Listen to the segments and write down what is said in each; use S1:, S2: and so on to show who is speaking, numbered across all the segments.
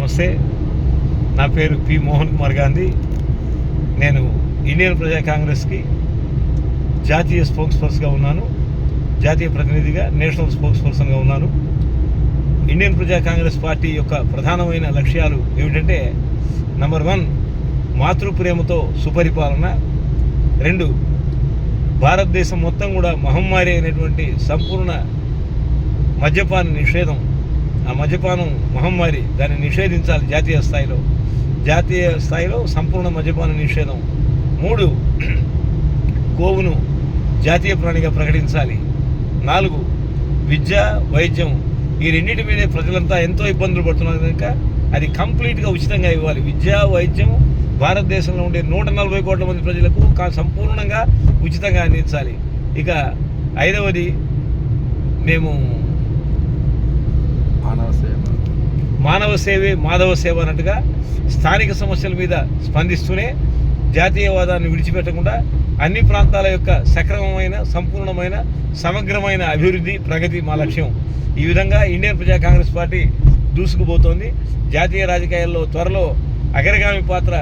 S1: నమస్తే. నా పేరు పి. మోహన్ కుమార్ గాంధీ. నేను ఇండియన్ ప్రజా కాంగ్రెస్కి జాతీయ స్పోక్స్ పర్సన్గా ఉన్నాను. జాతీయ ప్రతినిధిగా నేషనల్ స్పోక్స్ పర్సన్గా ఉన్నాను. ఇండియన్ ప్రజా కాంగ్రెస్ పార్టీ యొక్క ప్రధానమైన లక్ష్యాలు ఏమిటంటే, నంబర్ 1 మాతృప్రేమతో సుపరిపాలన, 2 భారతదేశం మొత్తం కూడా మహమ్మారి అయినటువంటి సంపూర్ణ మద్యపాన నిషేధం, ఆ మద్యపానం మహమ్మారి, దాన్ని నిషేధించాలి జాతీయ స్థాయిలో సంపూర్ణ మద్యపాన నిషేధం. 3 గోవును జాతీయ ప్రాణిగా ప్రకటించాలి. 4 విద్య, వైద్యం, ఈ రెండింటి మీదే ప్రజలంతా ఎంతో ఇబ్బందులు పడుతున్నారు కనుక అది కంప్లీట్గా ఉచితంగా ఇవ్వాలి. విద్య, వైద్యం భారతదేశంలో ఉండే 140 కోట్ల మంది ప్రజలకు సంపూర్ణంగా ఉచితంగా అందించాలి. ఇక 5వది మేము మానవ సేవే మాధవ సేవ అన్నట్టుగా స్థానిక సమస్యల మీద స్పందిస్తూనే జాతీయవాదాన్ని విడిచిపెట్టకుండా అన్ని ప్రాంతాల యొక్క సక్రమమైన, సంపూర్ణమైన, సమగ్రమైన అభివృద్ధి, ప్రగతి మా లక్ష్యం. ఈ విధంగా ఇండియన్ ప్రజా కాంగ్రెస్ పార్టీ దూసుకుపోతోంది. జాతీయ రాజకీయాల్లో త్వరలో అగ్రగామి పాత్ర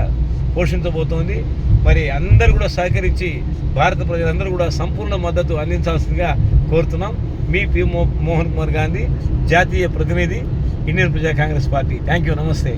S1: పోషించబోతోంది. మరి అందరూ కూడా సహకరించి భారత ప్రజలందరూ కూడా సంపూర్ణ మద్దతు అందించాల్సిందిగా కోరుతున్నాం. మీ పి. మోహన్ కుమార్ గాంధీ, జాతీయ ప్రతినిధి, ఇండియన్ ప్రజా కాంగ్రెస్ పార్టీ. Thank you. నమస్తే.